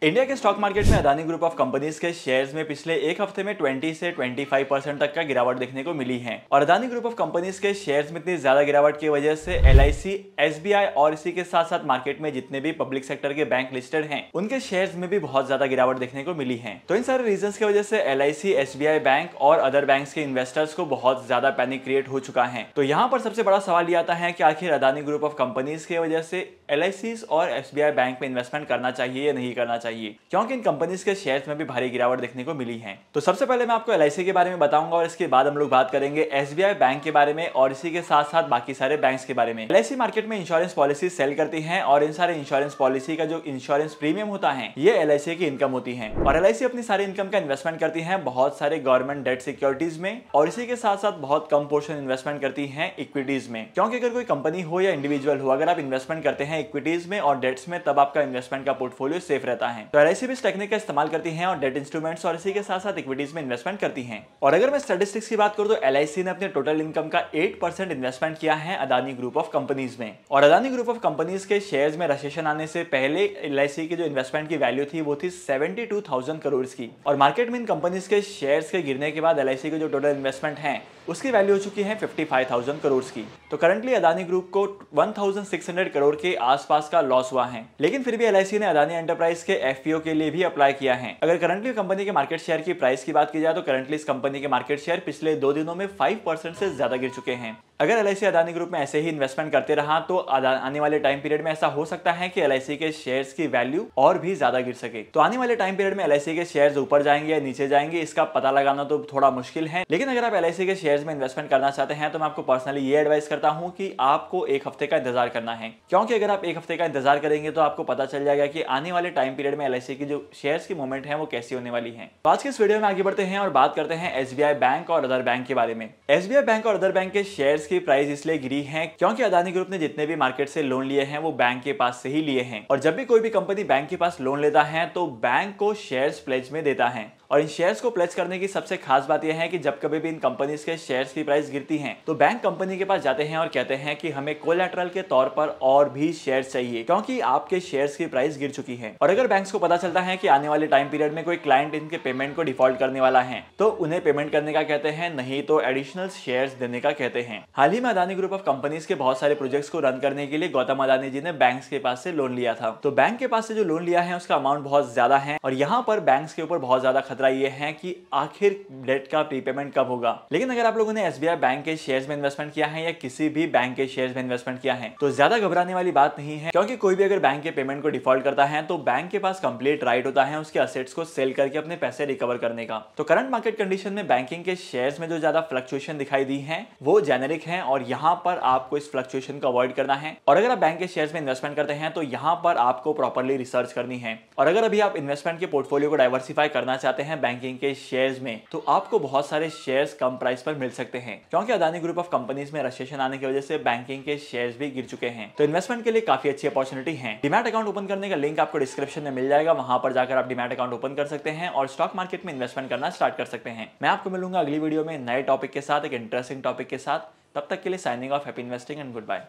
India के stock market में Adani group of companies के शेयर्स में पिछले एक हफ्ते में 20 से 25% तक का गिरावट देखने को मिली है। और अदानी ग्रुप ऑफ कंपनीज के शेयर्स में इतनी ज्यादा गिरावट की वजह से LIC, SBI और इसी के साथ साथ मार्केट में जितने भी पब्लिक सेक्टर के बैंक लिस्टेड हैं उनके शेयर्स में भी बहुत ज्यादा गिरावट देखने को मिली है। तो इन सारे रीजन की वजह से LIC, SBI बैंक और अदर बैंक के इन्वेस्टर्स को बहुत ज्यादा पैनिक क्रिएट हो चुका है। तो यहाँ पर सबसे बड़ा सवाल ये आता है कि आखिर अदानी ग्रुप ऑफ कंपनीज की वजह से LICs और SBI बैंक में इन्वेस्टमेंट करना चाहिए या नहीं करना चाहिए, क्योंकि इन कंपनीज के शेयर्स में भी भारी गिरावट देखने को मिली है। तो सबसे पहले मैं आपको LIC के बारे में बताऊंगा और इसके बाद हम लोग बात करेंगे SBI बैंक के बारे में और इसी के साथ साथ बाकी सारे बैंक्स के बारे में। LIC मार्केट में इंश्योरेंस पॉलिसी सेल करती है और इन सारे इंश्योरेंस पॉलिसी का जो इंश्योरेंस प्रीमियम होता है ये LIC की इनकम होती है। और LIC अपनी सारी इनकम का इन्वेस्टमेंट करती है बहुत सारे गवर्नमेंट डेट सिक्योरिटीज में और इसी के साथ साथ बहुत कम पोर्शन इन्वेस्टमेंट करती है इक्विटीज में। क्योंकि अगर कोई कंपनी हो या इंडिविजुअल हो, अगर आप इन्वेस्टमेंट करते हैं इक्विटीज में और डेट्स में, तब आपका इन्वेस्टमेंट का पोर्टफोलियो सेफ रहता है। तो LIC भी इस टेक्निक का इस्तेमाल करती हैं और डेट इंस्ट्रूमेंट्स और इसी के साथ साथ इक्विटीज में इन्वेस्टमेंट करती हैं। और अगर मैं स्टैटिस्टिक्स की बात करूं तो LIC ने अपने टोटल इनकम का 8% इन्वेस्टमेंट किया है अदानी ग्रुप ऑफ कंपनीज में। और अदानी ग्रुप ऑफ कंपनीज के शेयर्स में रिसेशन आने से पहले LIC की जो इन्वेस्टमेंट की वैल्यू थी वो थी 72,000 करोड़ की। और मार्केट में इन कंपनीज के शेयर्स के गिरने के बाद LIC की जो टोटल इन्वेस्टमेंट है उसकी वैल्यू हो चुकी है 55,000 करोड़ की। तो करंटली अदानी ग्रुप को 1,600 करोड़ के आसपास का लॉस हुआ है। लेकिन फिर भी LIC ने अदानी एंटरप्राइज के FPO के लिए भी अप्लाई किया है। अगर करंटली कंपनी के मार्केट शेयर की प्राइस की बात की जाए तो करंटली इस कंपनी के मार्केट शेयर पिछले 2 दिनों में 5% से ज्यादा गिर चुके हैं। अगर LIC अदानी ग्रुप में ऐसे ही इन्वेस्टमेंट करते रहा तो आने वाले टाइम पीरियड में ऐसा हो सकता है कि LIC के शेयर्स की वैल्यू और भी ज्यादा गिर सके। तो आने वाले टाइम पीरियड में LIC के शेयर्स ऊपर जाएंगे या नीचे जाएंगे इसका पता लगाना तो थोड़ा मुश्किल है। लेकिन अगर आप LIC के शेयर्स में इन्वेस्टमेंट करना चाहते हैं तो मैं आपको पर्सनली ये एडवाइस करता हूं कि आपको एक हफ्ते का इंतजार करना है। क्योंकि अगर आप एक हफ्ते का इंतजार करेंगे तो आपको पता चल जाएगा कि आने वाले टाइम पीरियड में LIC की जो शेयर्स की मूवमेंट है वो कैसी होने वाली है। तो आज के इस वीडियो में आगे बढ़ते हैं और बात करते हैं SBI बैंक और अदर बैंक के बारे में। SBI बैंक और अदर बैंक के शेयर्स की प्राइस इसलिए गिरी है क्योंकि अदानी ग्रुप ने जितने भी मार्केट से लोन लिए हैं वो बैंक के पास से ही लिए हैं। और जब भी कोई भी कंपनी बैंक के पास लोन लेता है तो बैंक को शेयर्स प्लेज में देता है। और इन शेयर्स को प्लेज करने की सबसे खास बात यह है कि जब कभी भी इन कंपनीज के शेयर्स की प्राइस गिरती है तो बैंक कंपनी के पास जाते हैं और कहते हैं कि हमें कोलैटरल के तौर पर और भी शेयर्स चाहिए क्योंकि आपके शेयर्स की प्राइस गिर चुकी है। और अगर बैंक्स को पता चलता है कि आने वाले टाइम पीरियड में कोई क्लाइंट इनके पेमेंट को डिफॉल्ट करने वाला है तो उन्हें पेमेंट करने का कहते हैं, नहीं तो एडिशनल शेयर्स देने का कहते हैं। हाल ही में अदानी ग्रुप ऑफ कंपनीज के बहुत सारे प्रोजेक्ट्स को रन करने के लिए गौतम अदानी जी ने बैंक्स के पास से लोन लिया था। तो बैंक के पास से जो लोन लिया है उसका अमाउंट बहुत ज्यादा है और यहाँ पर बैंक्स के ऊपर बहुत ज्यादा खतरा ये है कि आखिर डेट का प्रीपेमेंट कब होगा। लेकिन अगर आप लोगों ने SBI बैंक के शेयर्स में इन्वेस्टमेंट किया है या किसी भी बैंक के शेयर्स में इन्वेस्टमेंट किया है तो ज्यादा घबराने वाली बात नहीं है, क्योंकि कोई भी अगर बैंक के पेमेंट को डिफॉल्ट करता है तो बैंक के पास कंप्लीट राइट होता है उसके असेट्स को सेल करके अपने पैसे रिकवर करने का। तो करंट मार्केट कंडीशन में बैंकिंग के शेयर्स में जो ज्यादा फ्लक्चुएशन दिखाई दी है वो जेनेरिक है और यहाँ पर आपको इस फ्लक्चुएशन को अवॉइड करना है। और अगर आप बैंक के शेयर्स में इन्वेस्टमेंट करते हैं तो यहाँ पर आपको प्रॉपर्ली रिसर्च करनी है। और अगर अभी आप इन्वेस्टमेंट के पोर्टफोलियो को डाइवर्सिफाई करना चाहते हैं बैंकिंग के शेयर्स में तो आपको बहुत सारे शेयर्स कम प्राइस पर मिल सकते हैं, क्योंकि अदानी ग्रुप ऑफ कंपनीज में रिसेशन आने की वजह से बैंकिंग के शेयर्स भी गिर चुके हैं। तो इन्वेस्टमेंट के लिए काफी अच्छी अपॉर्चुनिटी है। डीमैट अकाउंट ओपन करने का लिंक आपको डिस्क्रिप्शन में मिल जाएगा, वहां पर जाकर आप डीमैट अकाउंट ओपन कर सकते हैं और स्टॉक मार्केट में इन्वेस्टमेंट करना स्टार्ट कर सकते हैं। मैं आपको मिलूंगा अगली वीडियो में नए टॉपिक के साथ, एक इंटरेस्टिंग टॉपिक के साथ। तब तक के लिए signing off, happy investing and good bye.